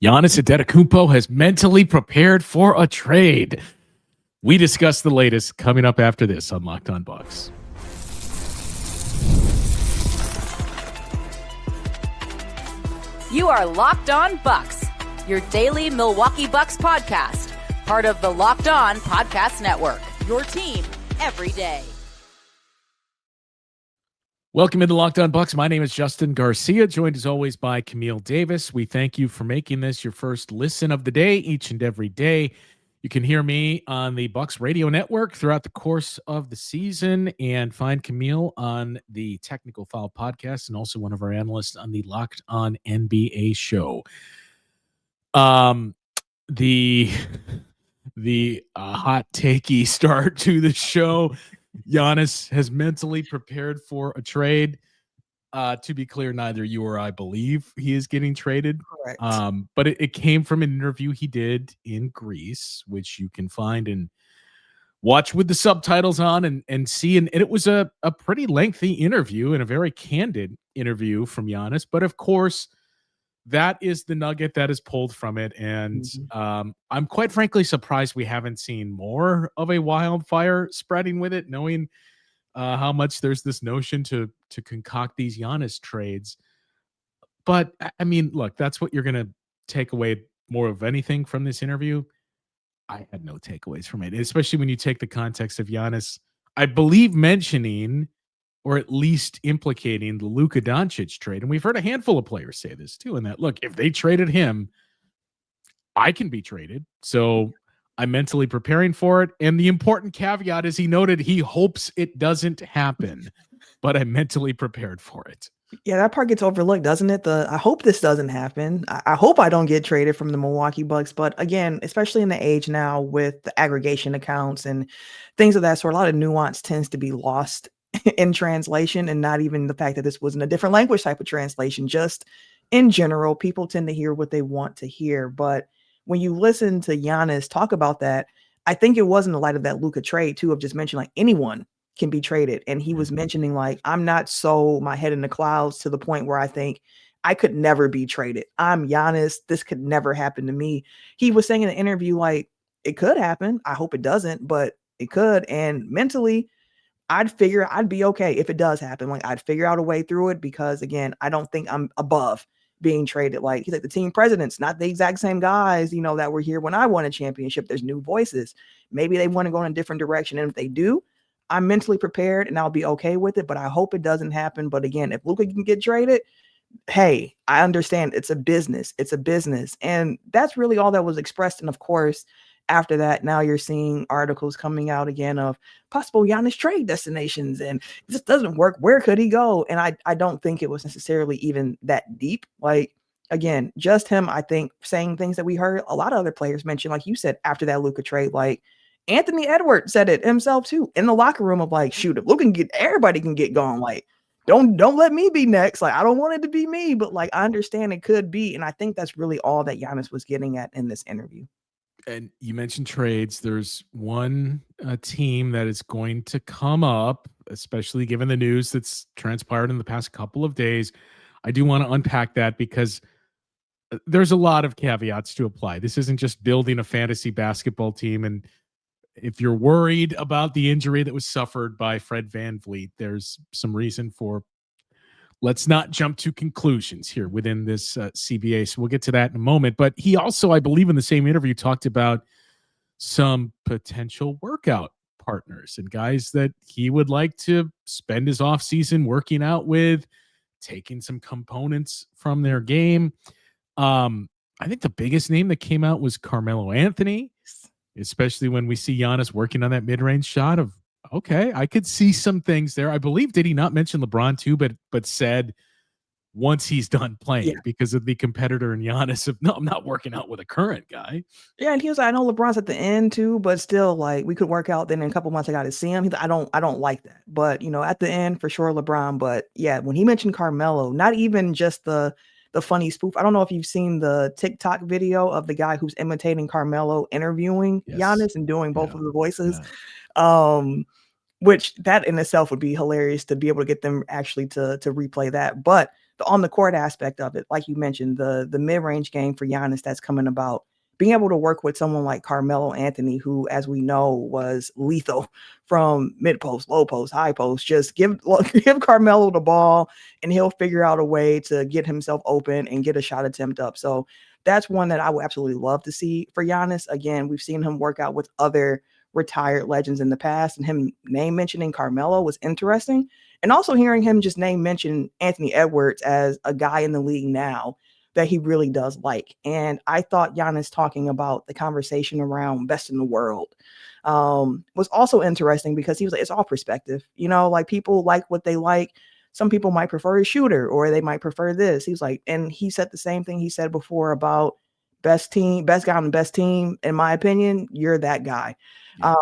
Giannis Antetokounmpo has mentally prepared for a trade. We discuss the latest coming up after this on Locked On Bucks. You are Locked On Bucks, your daily Milwaukee Bucks podcast, part of the Locked On Podcast Network, your team every day. Welcome into Locked On Bucks. My name is Justin Garcia, joined as always by Camille Davis. We thank you for making this your first listen of the day each and every day. You can hear me on the Bucks radio network throughout the course of the season and find Camille on the Technical Foul podcast and also one of our analysts on the Locked On NBA show. The hot takey start to the show. Giannis has mentally prepared for a trade. To be clear, neither you or I believe he is getting traded. Correct. But it came from an interview he did in Greece, which you can find and watch with the subtitles on and see. And it was a pretty lengthy interview and a very candid interview from Giannis. But of course, that is the nugget that is pulled from it. And I'm quite frankly surprised we haven't seen more of a wildfire spreading with it, knowing how much there's this notion to concoct these Giannis trades. But I mean, look, that's what you're going to take away more of anything from this interview. I had no takeaways from it, especially when you take the context of Giannis, I believe, mentioning or at least implicating the Luka Doncic trade. And we've heard a handful of players say this too, and that, look, if they traded him, I can be traded. So I'm mentally preparing for it. And the important caveat is he noted he hopes it doesn't happen, but I'm mentally prepared for it. Yeah, that part gets overlooked, doesn't it? I hope this doesn't happen. I hope I don't get traded from the Milwaukee Bucks. But again, especially in the age now with the aggregation accounts and things of that sort, a lot of nuance tends to be lost in translation, and not even the fact that this wasn't a different language type of translation. Just in general, people tend to hear what they want to hear. But when you listen to Giannis talk about that, I think it was in the light of that Luka trade too, of just mentioning like anyone can be traded. And he was mentioning like, I'm not so my head in the clouds to the point where I think I could never be traded. I'm Giannis. This could never happen to me. He was saying in the interview, like, it could happen. I hope it doesn't, but it could. And mentally, I'd figure I'd be okay if it does happen. Like, I'd figure out a way through it because, again, I don't think I'm above being traded. Like, he's like, the team presidents, not the exact same guys, that were here when I won a championship. There's new voices. Maybe they want to go in a different direction. And if they do, I'm mentally prepared and I'll be okay with it. But I hope it doesn't happen. But again, if Luka can get traded, hey, I understand it's a business. It's a business. And that's really all that was expressed. And of course, after that, now you're seeing articles coming out again of possible Giannis trade destinations, and this doesn't work. Where could he go? And I don't think it was necessarily even that deep. Like, again, just him, I think, saying things that we heard a lot of other players mention, like you said, after that Luka trade. Like, Anthony Edwards said it himself too in the locker room of like, shoot, if Luka can get, everybody can get going. Like, don't let me be next. Like, I don't want it to be me, but like, I understand it could be. And I think that's really all that Giannis was getting at in this interview. And you mentioned trades. There's one team that is going to come up, especially given the news that's transpired in the past couple of days. I do want to unpack that because there's a lot of caveats to apply. This isn't just building a fantasy basketball team. And if you're worried about the injury that was suffered by Fred VanVleet, there's some reason for let's not jump to conclusions here within this CBA. So we'll get to that in a moment. But he also, I believe in the same interview, talked about some potential workout partners and guys that he would like to spend his offseason working out with, taking some components from their game. I think the biggest name that came out was Carmelo Anthony, especially when we see Giannis working on that mid-range shot of, okay, I could see some things there. I believe, did he not mention LeBron too, but said once he's done playing because of the competitor in Giannis of, no, I'm not working out with a current guy. Yeah, and he was like, I know LeBron's at the end too, but still, like, we could work out. Then in a couple months, I got to see him. He's like, I don't like that. But, at the end, for sure, LeBron. But yeah, when he mentioned Carmelo, not even just the funny spoof. I don't know if you've seen the TikTok video of the guy who's imitating Carmelo interviewing Giannis and doing both of the voices. Which that in itself would be hilarious to be able to get them actually to replay that. But the on the court aspect of it, like you mentioned, the mid range game for Giannis that's coming about. Being able to work with someone like Carmelo Anthony, who, as we know, was lethal from mid post, low post, high post. Just give Carmelo the ball, and he'll figure out a way to get himself open and get a shot attempt up. So that's one that I would absolutely love to see for Giannis. Again, we've seen him work out with other retired legends in the past, and him name mentioning Carmelo was interesting. And also hearing him just name mention Anthony Edwards as a guy in the league now that he really does like. And I thought Giannis talking about the conversation around best in the world was also interesting, because he was like, it's all perspective. Like, people like what they like. Some people might prefer a shooter, or they might prefer this. He was like, and he said the same thing he said before about best guy on the best team. In my opinion, you're that guy. Yeah.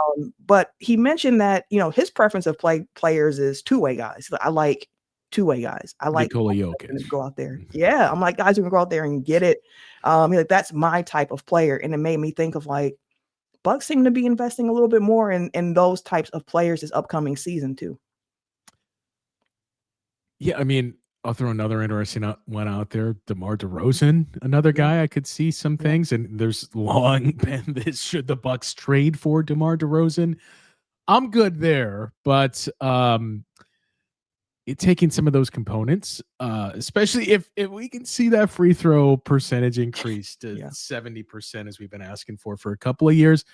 But he mentioned that, his preference of players is two-way guys. I like two-way guys. I like Nikola Jokic to go out there. Yeah, I'm like, guys who can go out there and get it. Like, that's my type of player. And it made me think of, like, Bucks seem to be investing a little bit more in those types of players this upcoming season too. Yeah, I mean, I'll throw another interesting one out there. DeMar DeRozan, another guy I could see some things, and there's long been this, should the Bucks trade for DeMar DeRozan? I'm good there, but taking some of those components, especially if we can see that free throw percentage increase to 70%, as we've been asking for a couple of years,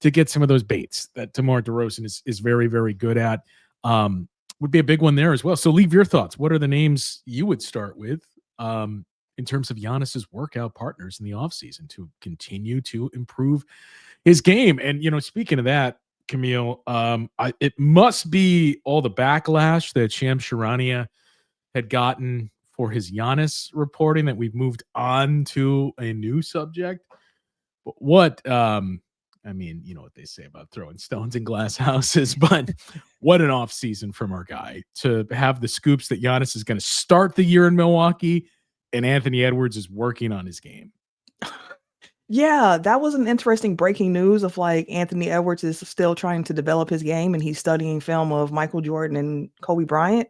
to get some of those baits that DeMar DeRozan is very, very good at. Would be a big one there as well. So leave your thoughts. What are the names you would start with in terms of Giannis's workout partners in the offseason to continue to improve his game? And, speaking of that, Camille, it must be all the backlash that Shams Charania had gotten for his Giannis reporting that we've moved on to a new subject. But what, I mean, you know what they say about throwing stones in glass houses, but what an offseason from our guy to have the scoops that Giannis is going to start the year in Milwaukee and Anthony Edwards is working on his game. Yeah, that was an interesting breaking news of, like, Anthony Edwards is still trying to develop his game, and he's studying film of Michael Jordan and Kobe Bryant.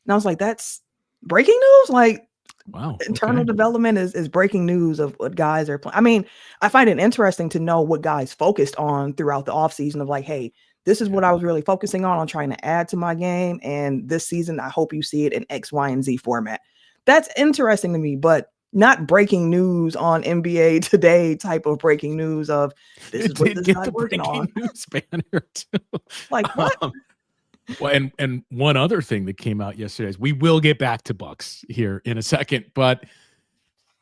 And I was like, that's breaking news? Like, wow, internal development is breaking news of what guys are playing. I mean, I find it interesting to know what guys focused on throughout the offseason of, like, hey, this is what I was really focusing on trying to add to my game. And this season, I hope you see it in X, Y, and Z format. That's interesting to me, but not breaking news on NBA Today type of breaking news of this is what this guy's working on. News banner too. Like, what? Well, and one other thing that came out yesterday is we will get back to Bucks here in a second, but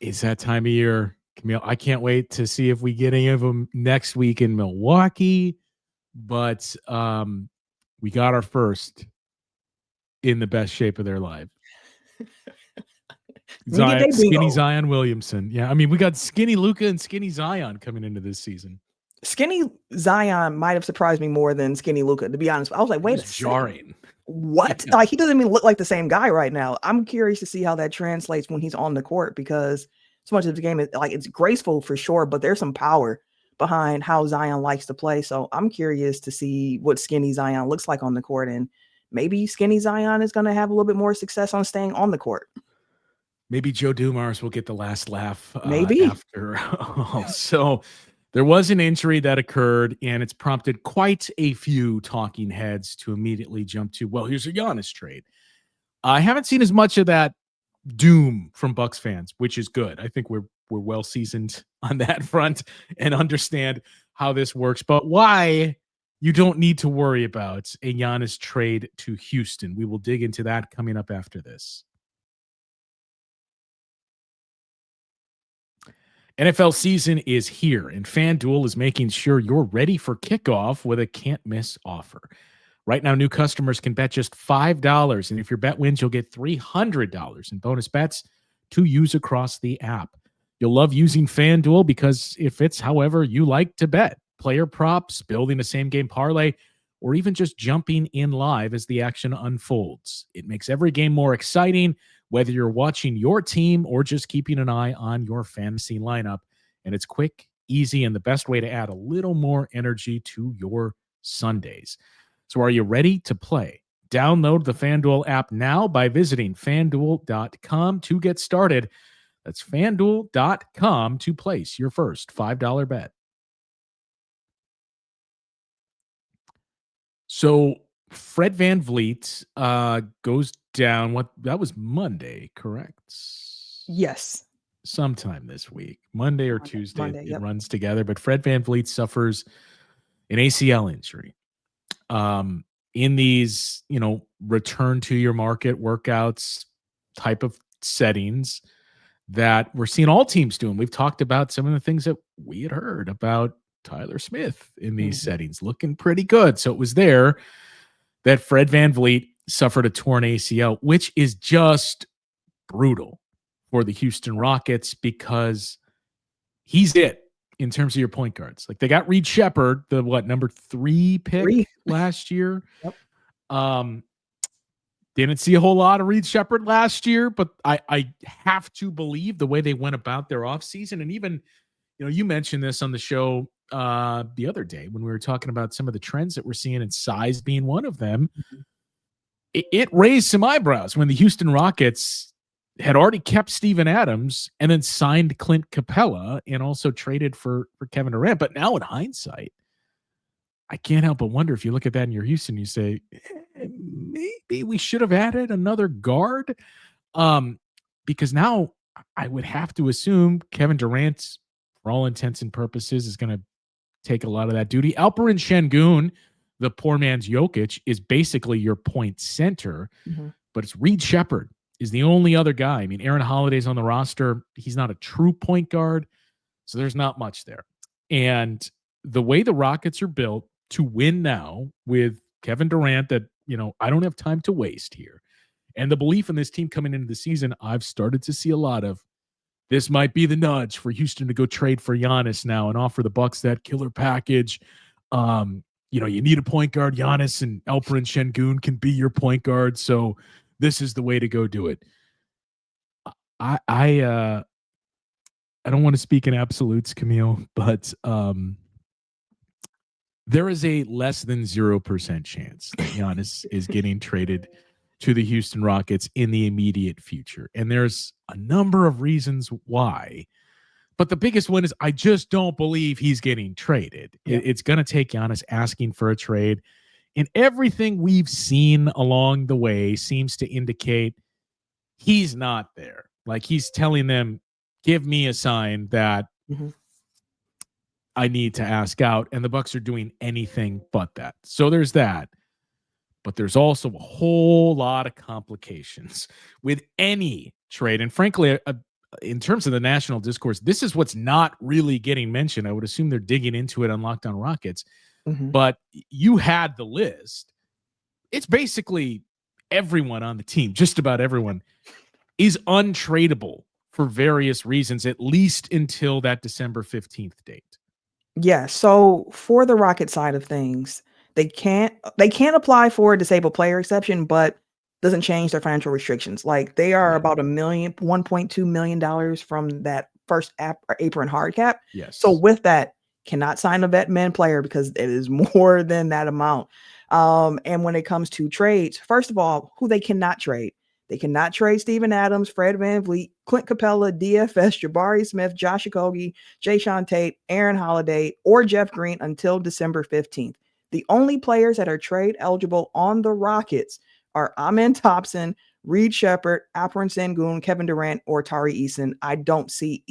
it's that time of year, Camille. I can't wait to see if we get any of them next week in Milwaukee, but we got our first in the best shape of their life. Skinny Zion Williamson. Yeah, I mean, we got skinny Luka and skinny Zion coming into this season. Skinny Zion might have surprised me more than skinny Luka, to be honest. I was like, wait a second. Jarring. What? Yeah. Like, he doesn't even look like the same guy right now. I'm curious to see how that translates when he's on the court, because so much of the game is, like, it's graceful for sure, but there's some power behind how Zion likes to play. So I'm curious to see what skinny Zion looks like on the court, and maybe skinny Zion is going to have a little bit more success on staying on the court. Maybe Joe Dumars will get the last laugh maybe after. So there was an injury that occurred, and it's prompted quite a few talking heads to immediately jump to, well, here's a Giannis trade. I haven't seen as much of that doom from Bucks fans, which is good. I think we're well seasoned on that front and understand how this works. But why you don't need to worry about a Giannis trade to Houston. We will dig into that coming up after this. NFL season is here, and FanDuel is making sure you're ready for kickoff with a can't-miss offer. Right now, new customers can bet just $5, and if your bet wins, you'll get $300 in bonus bets to use across the app. You'll love using FanDuel because it fits however you like to bet. Player props, building a same-game parlay, or even just jumping in live as the action unfolds. It makes every game more exciting, whether you're watching your team or just keeping an eye on your fantasy lineup. And it's quick, easy, and the best way to add a little more energy to your Sundays. So are you ready to play? Download the FanDuel app now by visiting FanDuel.com to get started. That's FanDuel.com to place your first $5 bet. So Fred VanVleet goes down. That was Monday, correct? Yes. Sometime this week, Monday or Tuesday, Monday, it runs together. But Fred VanVleet suffers an ACL injury. In these, return to your market workouts type of settings that we're seeing all teams doing. We've talked about some of the things that we had heard about Tyler Smith in these settings, looking pretty good. So it was there that Fred VanVleet suffered a torn ACL, which is just brutal for the Houston Rockets because he's it in terms of your point guards. Like they got Reed Shepherd, the number 3 pick last year. Yep. Didn't see a whole lot of Reed Shepherd last year, but I have to believe the way they went about their offseason. And even, you mentioned this on the show the other day when we were talking about some of the trends that we're seeing and size being one of them. It raised some eyebrows when the Houston Rockets had already kept Steven Adams and then signed Clint Capella and also traded for Kevin Durant. But now in hindsight, I can't help but wonder if you look at that in your Houston, you say, maybe we should have added another guard. Because now I would have to assume Kevin Durant, for all intents and purposes, is going to take a lot of that duty. Alperen Şengün, the poor man's Jokic, is basically your point center, but it's Reed Shepherd is the only other guy. I mean, Aaron Holiday's on the roster. He's not a true point guard, so there's not much there. And the way the Rockets are built to win now with Kevin Durant, that, I don't have time to waste here. And the belief in this team coming into the season, I've started to see a lot of. This might be the nudge for Houston to go trade for Giannis now and offer the Bucks that killer package. You need a point guard. Giannis and Alperen Şengün can be your point guard. So this is the way to go do it. I don't want to speak in absolutes, Camille, but there is a less than 0% chance that Giannis is getting traded to the Houston Rockets in the immediate future. And there's a number of reasons why. But the biggest one is I just don't believe he's getting traded. Yeah. It's going to take Giannis asking for a trade. And everything we've seen along the way seems to indicate he's not there. Like he's telling them, give me a sign that I need to ask out. And the Bucks are doing anything but that. So there's that. But there's also a whole lot of complications with any trade. And frankly, in terms of the national discourse, this is what's not really getting mentioned. I would assume they're digging into it on Locked On Rockets. But you had the list. It's basically everyone on the team, just about everyone, is untradeable for various reasons, at least until that December 15th date. Yeah. So for the Rocket side of things, they can't apply for a disabled player exception, but doesn't change their financial restrictions. Like they are about $1.2 million from that first apron hard cap. Yes. So with that, cannot sign a vet men player because it is more than that amount. And when it comes to trades, first of all, who they cannot trade. They cannot trade Steven Adams, Fred VanVleet, Clint Capella, DFS, Jabari Smith, Josh Okogie, Jayshawn Tate, Aaron Holiday, or Jeff Green until December 15th. The only players that are trade eligible on the Rockets are Amen Thompson, Reed Shepherd, Alperen Şengün, Kevin Durant, or Tari Eason. I don't see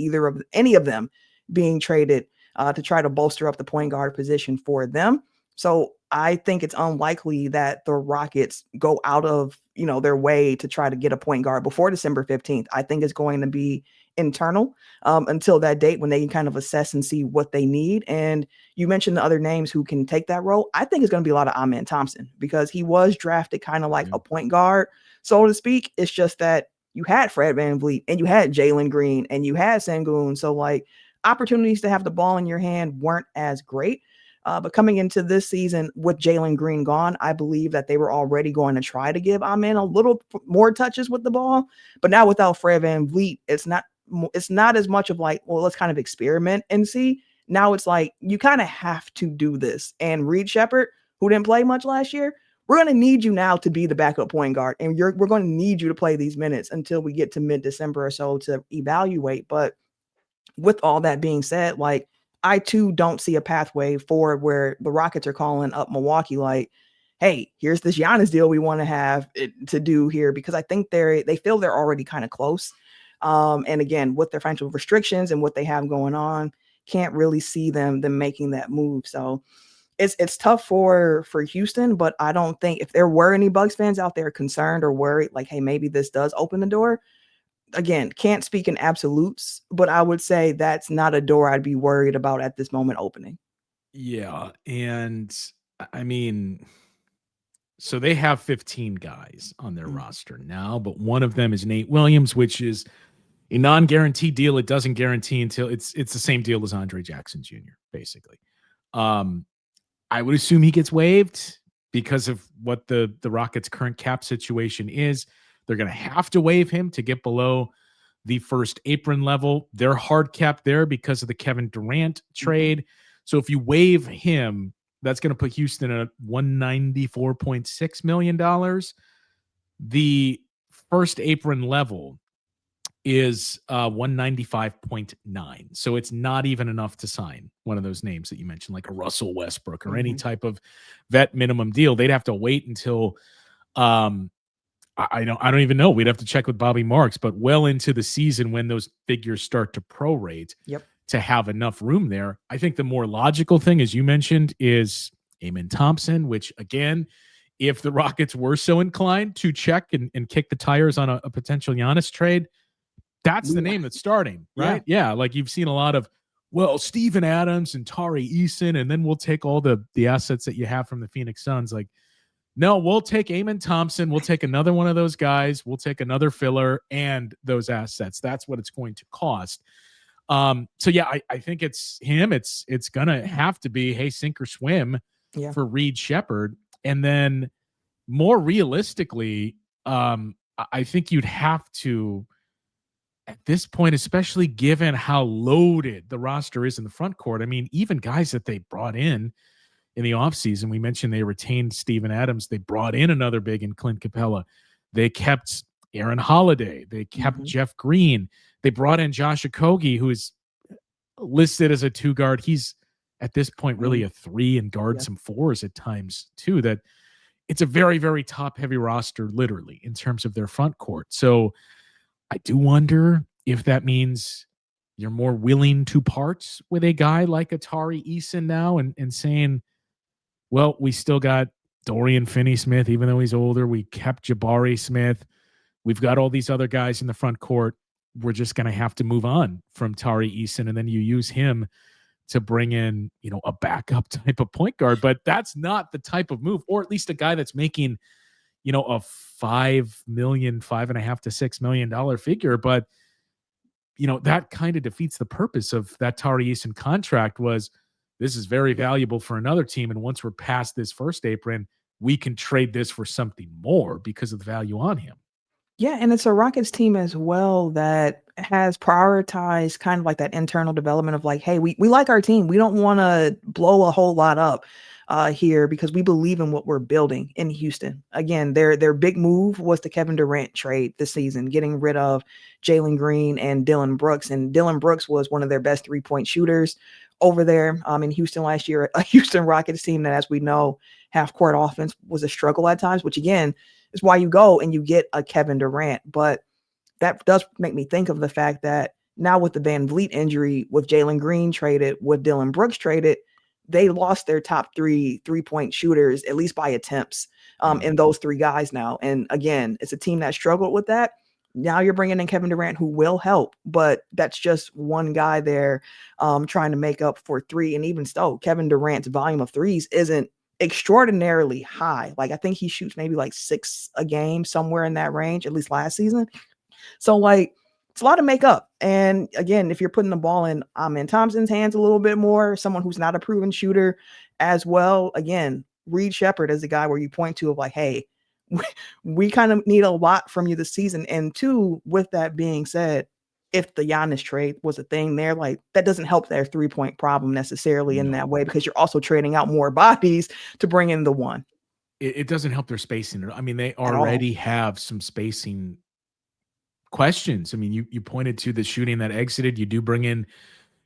any of them being traded to try to bolster up the point guard position for them. So I think it's unlikely that the Rockets go out of their way to try to get a point guard before December 15th. I think it's going to be internal until that date when they can kind of assess and see what they need. And you mentioned the other names who can take that role. I think it's going to be a lot of Amen Thompson because he was drafted kind of like a point guard, so to speak. It's just that you had Fred VanVleet and you had Jalen Green and you had Şengün. So like opportunities to have the ball in your hand weren't as great. But coming into this season with Jalen Green gone, I believe that they were already going to try to give Amen a little more touches with the ball. But now without Fred VanVleet, it's not as much of like, well, let's kind of experiment and see. Now it's like you kind of have to do this. And Reed Shepherd, who didn't play much last year, we're going to need you now to be the backup point guard. And we're going to need you to play these minutes until we get to mid-December or so to evaluate. But with all that being said, like, I too don't see a pathway forward where the Rockets are calling up Milwaukee like, hey, here's this Giannis deal we want to have to do here, because I think they feel they're already kind of close. And again, with their financial restrictions and what they have going on, can't really see them making that move. So it's tough for Houston, but I don't think if there were any Bucks fans out there concerned or worried, like, hey, maybe this does open the door. Again, can't speak in absolutes, but I would say that's not a door I'd be worried about at this moment opening. Yeah. And I mean, so they have 15 guys on their roster now, but one of them is Nate Williams, which is a non-guaranteed deal. It doesn't guarantee until it's the same deal as Andre Jackson Jr., basically. I would assume he gets waived because of what the Rockets' current cap situation is. They're going to have to waive him to get below the first apron level. They're hard capped there because of the Kevin Durant trade. So if you waive him, that's going to put Houston at $194.6 million. The first apron level is 195.9. So it's not even enough to sign one of those names that you mentioned, like a Russell Westbrook or any type of vet minimum deal. They'd have to wait until I don't even know. We'd have to check with Bobby Marks, but well into the season when those figures start to prorate to have enough room there. I think the more logical thing, as you mentioned, is Amen Thompson, which again, if the Rockets were so inclined to check and kick the tires on a potential Giannis trade, that's the name that's starting, right? Yeah. Like you've seen a lot of, well, Steven Adams and Tari Eason, and then we'll take all the assets that you have from the Phoenix Suns. Like, no, we'll take Amen Thompson. We'll take another one of those guys. We'll take another filler and those assets. That's what it's going to cost. So yeah, I think it's him. It's gonna have to be, hey, sink or swim for Reed Shepherd. And then more realistically, I think you'd have to, at this point, especially given how loaded the roster is in the front court. I mean, even guys that they brought in the offseason, we mentioned they retained Steven Adams. They brought in another big in Clint Capella. They kept Aaron Holiday. They kept Jeff Green. They brought in Josh Okogie, who is listed as a 2-guard. He's at this point really a 3 and guard some 4s at times too. That it's a very, very top-heavy roster, literally, in terms of their front court. So I do wonder if that means you're more willing to part with a guy like Tari Eason now and saying, well, we still got Dorian Finney-Smith, even though he's older. We kept Jabari Smith. We've got all these other guys in the front court. We're just going to have to move on from Tari Eason, and then you use him to bring in, a backup type of point guard. But that's not the type of move, or at least a guy that's making, a $5 million, $5.5 to $6 million figure. But, that kind of defeats the purpose of that Tari Eason contract. Was this is very valuable for another team. And once we're past this first apron, we can trade this for something more because of the value on him. Yeah, and it's a Rockets team as well that has prioritized kind of like that internal development of like, hey, we like our team. We don't want to blow a whole lot up here because we believe in what we're building in Houston. Again, their big move was the Kevin Durant trade this season, getting rid of Jalen Green and Dillon Brooks. And Dillon Brooks was one of their best 3-point shooters over there in Houston last year. A Houston Rockets team that, as we know, half-court offense was a struggle at times, which again is why you go and you get a Kevin Durant. But that does make me think of the fact that now with the VanVleet injury, with Jalen Green traded, with Dillon Brooks traded, they lost their top 3-point shooters, at least by attempts, in those 3 guys now. And again, it's a team that struggled with that. Now you're bringing in Kevin Durant, who will help, but that's just one guy there trying to make up for 3. And even so, Kevin Durant's volume of threes isn't extraordinarily high. Like, I think he shoots maybe like 6 a game, somewhere in that range, at least last season. So like, it's a lot to make up. And again, if you're putting the ball in Amen Thompson's hands a little bit more, someone who's not a proven shooter as well, again, Reed Shepherd is the guy where you point to of like, hey, we kind of need a lot from you this season. And 2, with that being said, if the Giannis trade was a thing there, like, that doesn't help their 3-point problem necessarily in that way, because you're also trading out more bodies to bring in the one. it doesn't help their spacing. I mean, they at all. already have some spacing questions. I mean, you pointed to the shooting that exited. You do bring in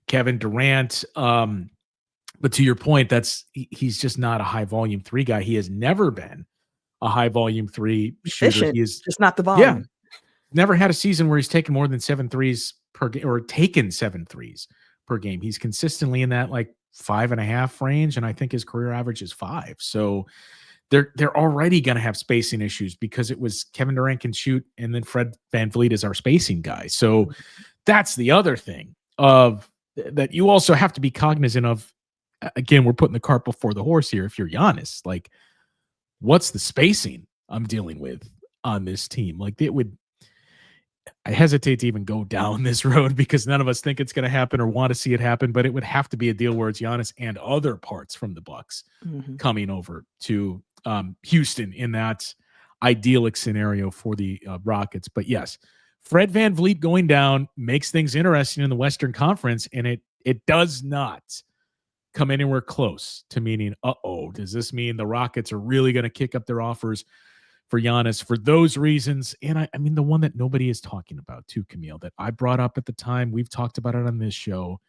Kevin Durant. But to your point, he's just not a high volume three guy. He has never been a high volume three shooter. Efficient, He is, just not the yeah, volume. never had a season where he's taken more than 7 threes per game or taken 7 threes per game. He's consistently in that like 5.5 range. And I think his career average is 5. So they're already going to have spacing issues because it was Kevin Durant can shoot. And then Fred VanVleet is our spacing guy. So that's the other thing of that you also have to be cognizant of. Again, we're putting the cart before the horse here. If you're Giannis, like, what's the spacing I'm dealing with on this team? Like, I hesitate to even go down this road because none of us think it's going to happen or want to see it happen, but it would have to be a deal where it's Giannis and other parts from the Bucks coming over to Houston in that idyllic scenario for the Rockets. But yes, Fred VanVleet going down makes things interesting in the Western Conference, and it does not come anywhere close to meaning, does this mean the Rockets are really going to kick up their offers for Giannis for those reasons? And I mean, the one that nobody is talking about too, Camille, that I brought up at the time, we've talked about it on this show.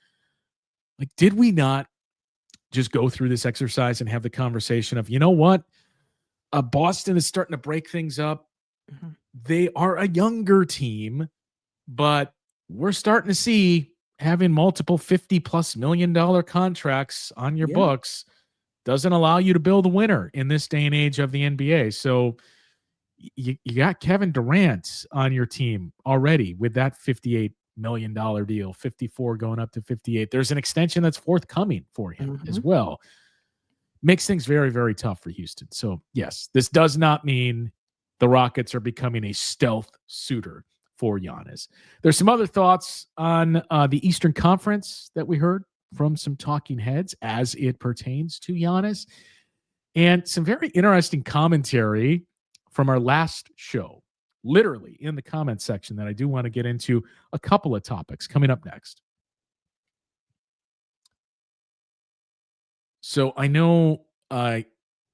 Like, did we not just go through this exercise and have the conversation of, you know what? Boston is starting to break things up. They are a younger team, but we're starting to see having multiple $50+ million contracts on your books doesn't allow you to build a winner in this day and age of the NBA. So you got Kevin Durant on your team already with that $58 million deal, 54 going up to 58. There's an extension that's forthcoming for him as well. Makes things very, very tough for Houston. So yes, this does not mean the Rockets are becoming a stealth suitor for Giannis. There's some other thoughts on the Eastern Conference that we heard from some talking heads as it pertains to Giannis, and some very interesting commentary from our last show, literally in the comment section, that I do want to get into a couple of topics coming up next. So I know I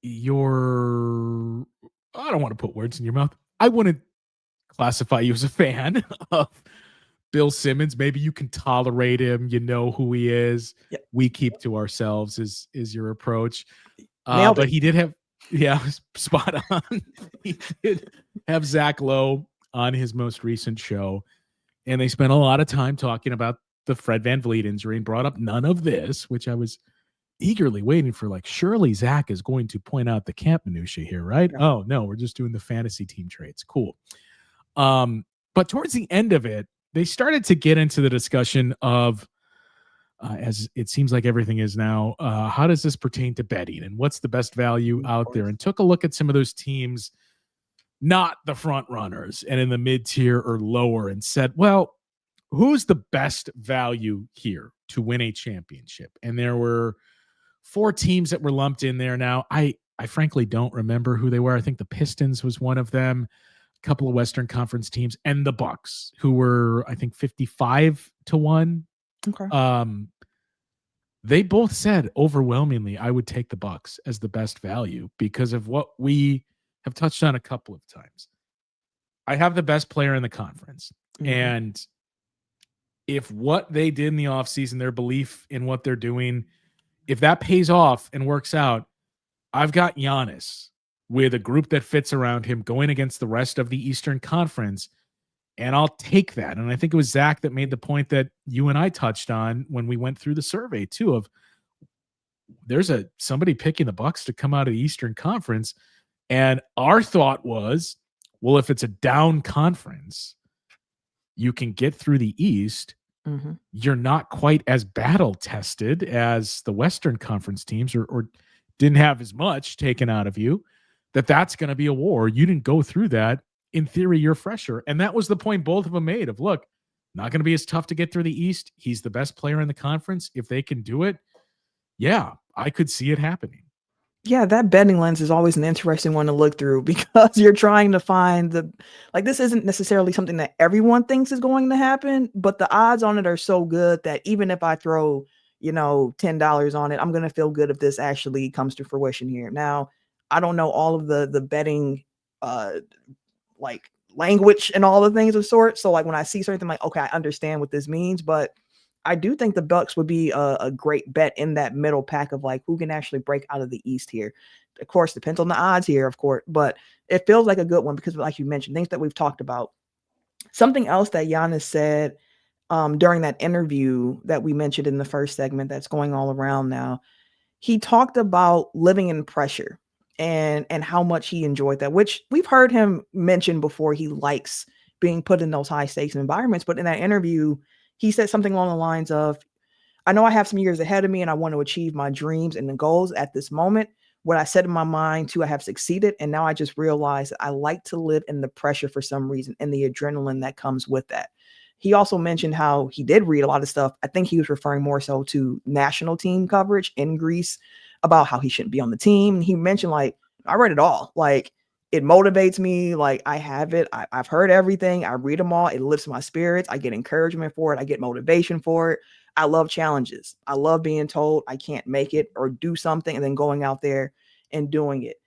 don't want to put words in your mouth. I wouldn't classify you as a fan of Bill Simmons. Maybe you can tolerate him. You know who he is. Yep. We keep to ourselves is your approach. But he did have, spot on. He did have Zach Lowe on his most recent show, and they spent a lot of time talking about the Fred VanVleet injury and brought up none of this, which I was eagerly waiting for. Like, surely Zach is going to point out the camp minutia here, right? Yeah. Oh no, we're just doing the fantasy team trades. Cool. But towards the end of it, they started to get into the discussion of, as it seems like everything is now, how does this pertain to betting and what's the best value out there? And took a look at some of those teams, not the front runners and in the mid tier or lower, and said, well, who's the best value here to win a championship? And there were 4 teams that were lumped in there. Now, I frankly don't remember who they were. I think the Pistons was one of them. Couple of Western Conference teams, and the Bucks, who were, I think, 55-1. Okay. They both said overwhelmingly, I would take the Bucks as the best value because of what we have touched on a couple of times. I have the best player in the conference. And if what they did in the offseason, their belief in what they're doing, if that pays off and works out, I've got Giannis with a group that fits around him going against the rest of the Eastern Conference, and I'll take that. And I think it was Zach that made the point that you and I touched on when we went through the survey too, of there's somebody picking the Bucks to come out of the Eastern Conference. And our thought was, well, if it's a down conference, you can get through the East. You're not quite as battle tested as the Western Conference teams, or didn't have as much taken out of you. That's going to be a war. You didn't go through that. In theory, you're fresher. And that was the point both of them made of, look, not going to be as tough to get through the East. He's the best player in the conference. If they can do it, yeah, I could see it happening. Yeah, that betting lens is always an interesting one to look through because you're trying to find this isn't necessarily something that everyone thinks is going to happen, but the odds on it are so good that even if I throw, $10 on it, I'm going to feel good if this actually comes to fruition here. Now, I don't know all of the betting like language and all the things of sorts. So like when I see something, like, okay, I understand what this means, but I do think the Bucks would be a great bet in that middle pack of like who can actually break out of the East here. Of course, depends on the odds here, of course, but it feels like a good one because, like you mentioned, things that we've talked about. Something else that Giannis said during that interview that we mentioned in the first segment that's going all around now, he talked about living in pressure and how much he enjoyed that, which we've heard him mention before. He likes being put in those high stakes environments, but in that interview, he said something along the lines of, I know I have some years ahead of me and I want to achieve my dreams and the goals at this moment. What I set in my mind to, I have succeeded. And now I just realize that I like to live in the pressure for some reason and the adrenaline that comes with that. He also mentioned how he did read a lot of stuff. I think he was referring more so to national team coverage in Greece about how he shouldn't be on the team. And he mentioned, like, I read it all. Like, it motivates me. Like, I have it. I've heard everything. I read them all. It lifts my spirits. I get encouragement for it. I get motivation for it. I love challenges. I love being told I can't make it or do something and then going out there and doing it.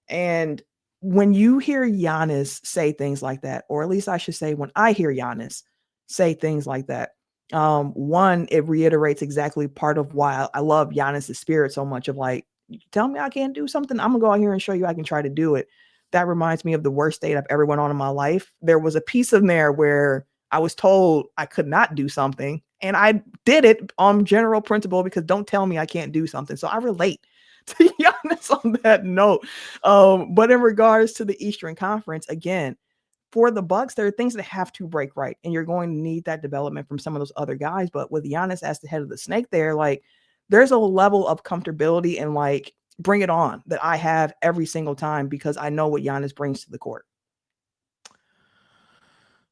And when you hear Giannis say things like that, or at least I should say, when I hear Giannis say things like that, one, it reiterates exactly part of why I love Giannis' spirit so much of like, you tell me I can't do something, I'm gonna go out here and show you I can try to do it. That reminds me of the worst date I've ever went on in my life. There was a piece in there where I was told I could not do something, and I did it on general principle because don't tell me I can't do something. So I relate to Giannis on that note. But in regards to the Eastern Conference, again, for the Bucks, there are things that have to break right, and you're going to need that development from some of those other guys. But with Giannis as the head of the snake there, like there's a level of comfortability and like bring it on that I have every single time because I know what Giannis brings to the court.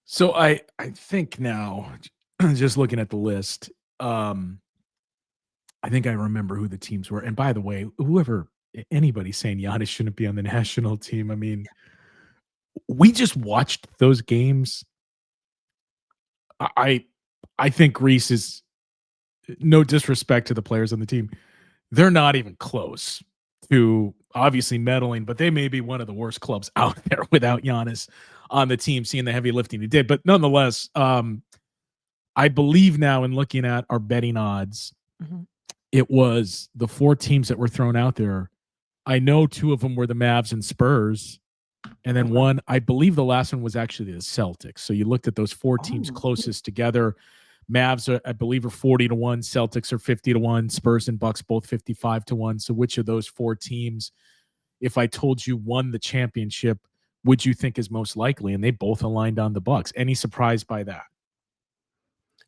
So I think now, just looking at the list, I think I remember who the teams were. And by the way, whoever anybody saying Giannis shouldn't be on the national team, I mean, we just watched those games. I I think Greece is, no disrespect to the players on the team, they're not even close to obviously meddling, but they may be one of the worst clubs out there without Giannis on the team, seeing the heavy lifting he did. But nonetheless, I believe now in looking at our betting odds, Mhm. it was the four teams that were thrown out there. I know two of them were the Mavs and Spurs. And then Okay. one, I believe the last one was actually the Celtics. So you looked at those four teams Oh, closest together. Mavs, are, I believe, are 40-1. Celtics are 50-1. Spurs and Bucks both 55-1. So which of those four teams, if I told you won the championship, would you think is most likely? And they both aligned on the Bucks. Any surprise by that?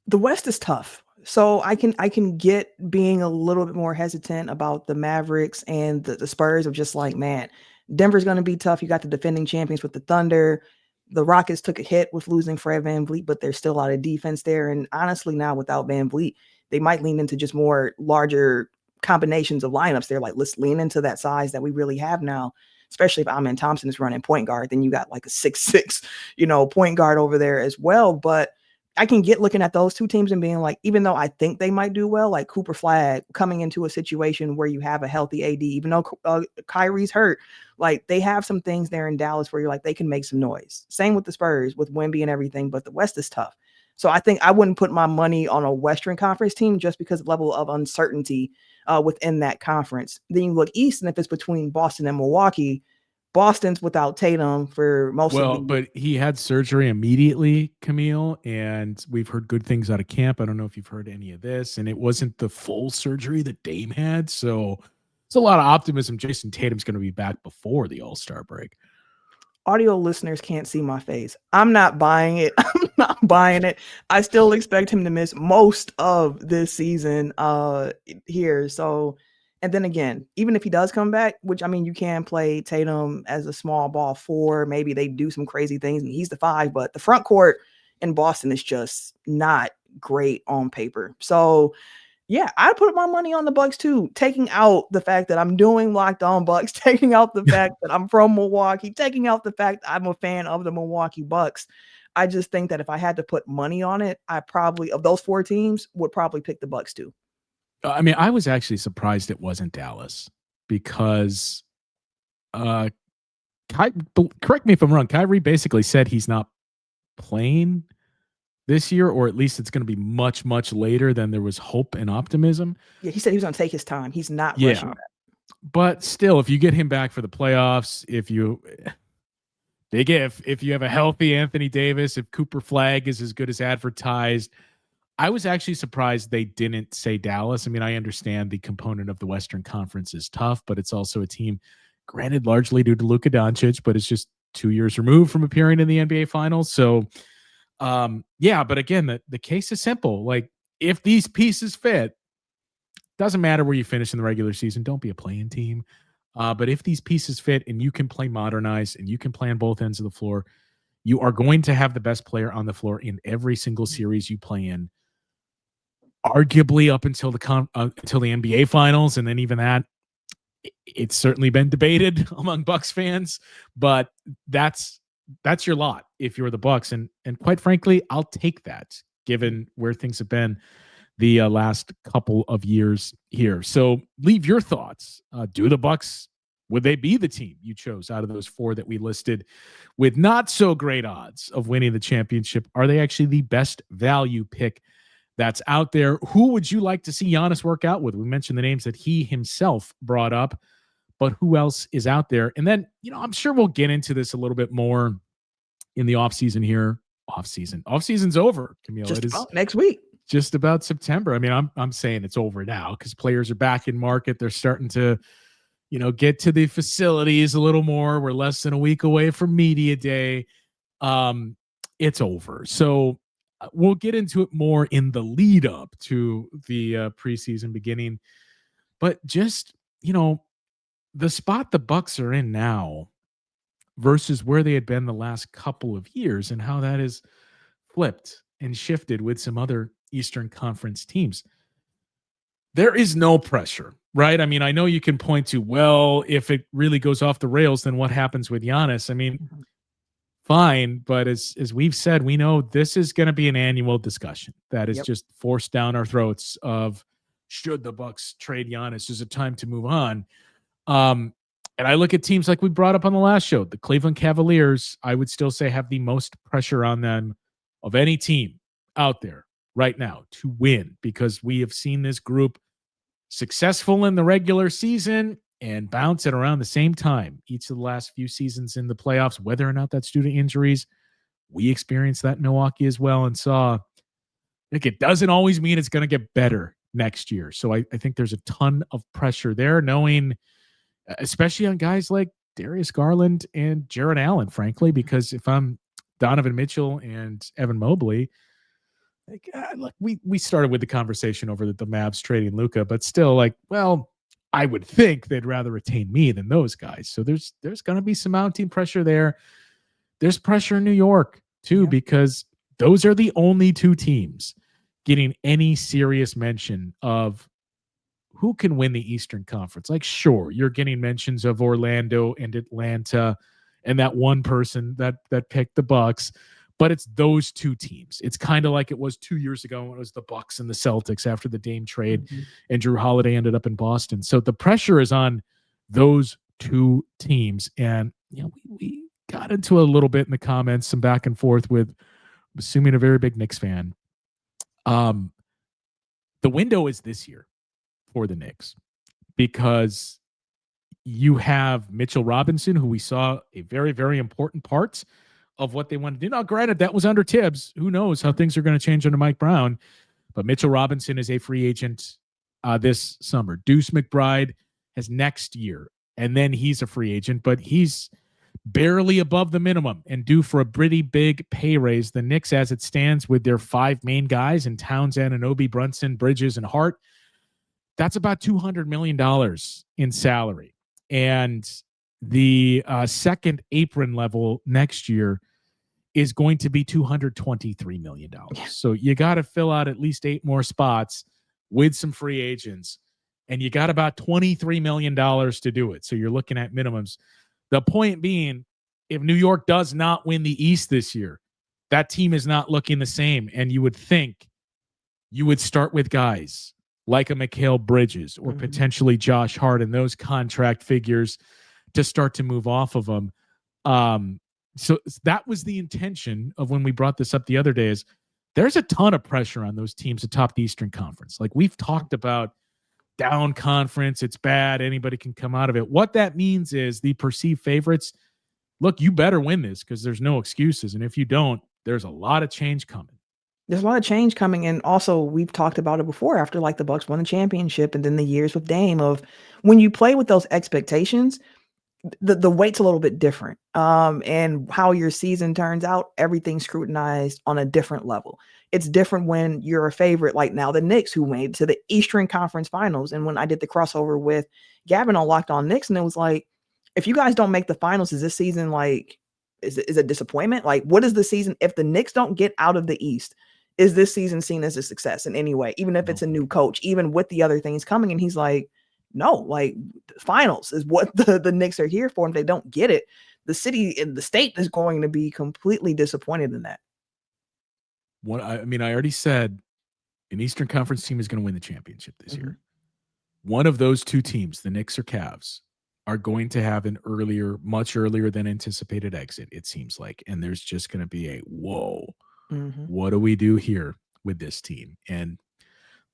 the West is tough. So I can get being a little bit more hesitant about the Mavericks and the Spurs of just like, man, Denver's going to be tough. You got the defending champions with the Thunder. The Rockets took a hit with losing Fred VanVleet, but there's still a lot of defense there. And honestly, now without VanVleet, they might lean into just more larger combinations of lineups. They're like, let's lean into that size that we really have now. Especially if Amen Thompson is running point guard, then you got like a 6'6", point guard over there as well. But I can get looking at those two teams and being like, even though I think they might do well, like Cooper Flag coming into a situation where you have a healthy AD, even though Kyrie's hurt, like they have some things there in Dallas where you're like, they can make some noise. Same with the Spurs with Wemby and everything, but the West is tough. So I think I wouldn't put my money on a Western Conference team just because of the level of uncertainty within that conference. Then you look East, and if it's between Boston and Milwaukee, Boston's without Tatum for most of Well, the. but he had surgery immediately, Camille, and we've heard good things out of camp. I don't know if you've heard any of this, and it wasn't the full surgery that Dame had. So it's a lot of optimism. Jason Tatum's going to be back before the All-Star break. Audio listeners can't see my face. I'm not buying it. I'm not buying it. I still expect him to miss most of this season here. So, and then again, even if he does come back, which I mean, you can play Tatum as a small ball four. Maybe they do some crazy things and he's the five, but the front court in Boston is just not great on paper. So, yeah, I put my money on the Bucks too, taking out the fact that I'm doing Locked On Bucks, taking out the fact that I'm from Milwaukee, taking out the fact I'm a fan of the Milwaukee Bucks. I just think that if I had to put money on it, I probably, of those four teams, would probably pick the Bucks too. I mean, I was actually surprised it wasn't Dallas because uh, correct me if I'm wrong. Kyrie basically said he's not playing this year, or at least it's going to be much, much later than there was hope and optimism. Yeah, he said he was going to take his time. He's not rushing Yeah. that. But still, if you get him back for the playoffs, if you have a healthy Anthony Davis, if Cooper Flag is as good as advertised, I was actually surprised they didn't say Dallas. I mean, I understand the component of the Western Conference is tough, but it's also a team, granted, largely due to Luka Doncic, but it's just 2 years removed from appearing in the NBA Finals. So, yeah, but again, the case is simple. Like, if these pieces fit, doesn't matter where you finish in the regular season. Don't be a playing team. But if these pieces fit and you can play modernized and you can play on both ends of the floor, you are going to have the best player on the floor in every single series you play in. Arguably up until the NBA Finals, and then even that, it's certainly been debated among Bucks fans. But that's your lot if you're the Bucks, and quite frankly, I'll take that given where things have been the last couple of years here. So leave your thoughts. Do the Bucks, would they be the team you chose out of those four that we listed with not so great odds of winning the championship? Are they actually the best value pick that's out there? Who would you like to see Giannis work out with? We mentioned the names that he himself brought up, but who else is out there? And then, I'm sure we'll get into this a little bit more in the offseason here. Offseason's over, Camille. Just it is about next week. Just about September. I mean, I'm saying it's over now because players are back in market. They're starting to, get to the facilities a little more. We're less than a week away from media day. It's over. So we'll get into it more in the lead up to the preseason beginning. But just, the spot the Bucks are in now versus where they had been the last couple of years and how that is flipped and shifted with some other Eastern Conference teams. There is no pressure, right? I mean, I know you can point to, well, if it really goes off the rails, then what happens with Giannis? I mean, fine, but as we've said, we know this is going to be an annual discussion that is just forced down our throats of, should the Bucks trade Giannis? Is it time to move on? And I look at teams like we brought up on the last show, the Cleveland Cavaliers, I would still say have the most pressure on them of any team out there right now to win, because we have seen this group successful in the regular season and bounce at around the same time each of the last few seasons in the playoffs, whether or not that's due to injuries. We experienced that in Milwaukee as well and saw, like, it doesn't always mean it's going to get better next year. So I think there's a ton of pressure there, knowing, especially on guys like Darius Garland and Jarrett Allen, frankly, because if I'm Donovan Mitchell and Evan Mobley, look, we started with the conversation over the Mavs trading Luka, but still, like, well, I would think they'd rather retain me than those guys. So there's going to be some mounting pressure there. There's pressure in New York too, because those are the only two teams getting any serious mention of who can win the Eastern Conference. Like, sure, you're getting mentions of Orlando and Atlanta and that one person that picked the Bucks, but it's those two teams. It's kind of like it was 2 years ago when it was the Bucks and the Celtics after the Dame trade and Drew Holiday ended up in Boston. So the pressure is on those two teams. And, we got into a little bit in the comments, some back and forth with, assuming a very big Knicks fan. The window is this year for the Knicks, because you have Mitchell Robinson, who we saw a very, very important part of what they wanted to do. Now, granted, that was under Tibbs. Who knows how things are going to change under Mike Brown, but Mitchell Robinson is a free agent this summer. Deuce McBride has next year, and then he's a free agent, but he's barely above the minimum and due for a pretty big pay raise. The Knicks, as it stands, with their five main guys in Towns, Anunoby, Brunson, Bridges, and Hart, that's about $200 million in salary. And the second apron level next year is going to be $223 million. So you got to fill out at least 8 more spots with some free agents, and you got about $23 million to do it. So you're looking at minimums. The point being, if New York does not win the East this year, that team is not looking the same. And you would think you would start with guys like a Mikal Bridges or potentially Josh Hart and those contract figures to start to move off of them. So that was the intention of when we brought this up the other day. Is there's a ton of pressure on those teams atop the Eastern Conference. Like we've talked about, down conference, it's bad. Anybody can come out of it. What that means is the perceived favorites, look, you better win this because there's no excuses. And if you don't, there's a lot of change coming. There's a lot of change coming, and also we've talked about it before after like the Bucks won a championship and then the years with Dame of when you play with those expectations, the weight's a little bit different. And how your season turns out, everything's scrutinized on a different level. It's different when you're a favorite, like now the Knicks, who made to the Eastern Conference Finals. And when I did the crossover with Gavin on Locked On Knicks, and it was like, if you guys don't make the finals, is this season like, is it disappointment? Like, what is the season if the Knicks don't get out of the East? Is this season seen as a success in any way, even if it's a new coach, even with the other things coming? And he's like, no, like finals is what the Knicks are here for. And if they don't get it, the city and the state is going to be completely disappointed in that. I already said an Eastern Conference team is going to win the championship this year. One of those two teams, the Knicks or Cavs, are going to have an much earlier than anticipated exit, it seems like. And there's just going to be a, whoa, what do we do here with this team? And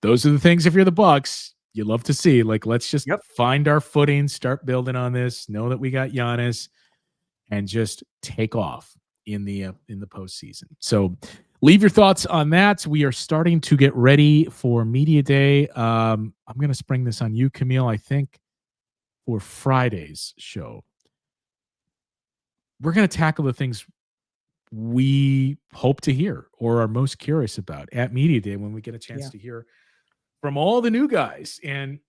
those are the things, if you're the Bucks, you love to see. Like, let's just find our footing, start building on this, know that we got Giannis, and just take off in the postseason. So leave your thoughts on that. We are starting to get ready for Media Day. I'm going to spring this on you, Camille, I think for Friday's show. We're going to tackle the things we hope to hear or are most curious about at Media Day when we get a chance to hear from all the new guys and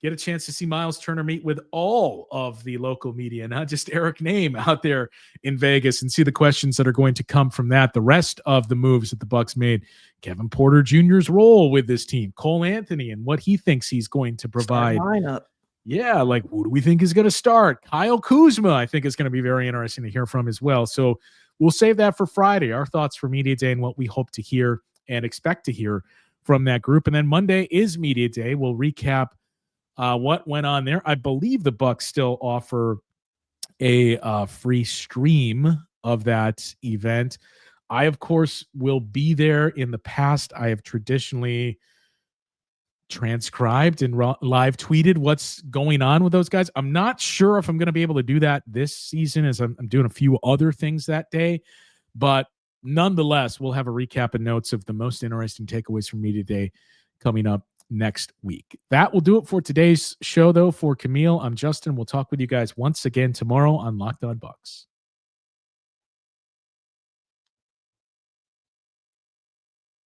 get a chance to see Miles Turner meet with all of the local media, not just Eric Name out there in Vegas, and see the questions that are going to come from that. The rest of the moves that the Bucks made, Kevin Porter Jr.'s role with this team, Cole Anthony and what he thinks he's going to provide. Lineup. Yeah, like who do we think is going to start? Kyle Kuzma, I think is going to be very interesting to hear from as well. So we'll save that for Friday. Our thoughts for Media Day and what we hope to hear and expect to hear from that group. And then Monday is Media Day. We'll recap what went on there. I believe the Bucks still offer a free stream of that event. I, of course, will be there. In the past, I have traditionally transcribed and live tweeted what's going on with those guys. I'm not sure if I'm going to be able to do that this season, as I'm doing a few other things that day, but nonetheless, we'll have a recap and notes of the most interesting takeaways from Media Day coming up next week. That will do it for today's show, though. For Camille, I'm Justin. We'll talk with you guys once again tomorrow on Locked On Bucks.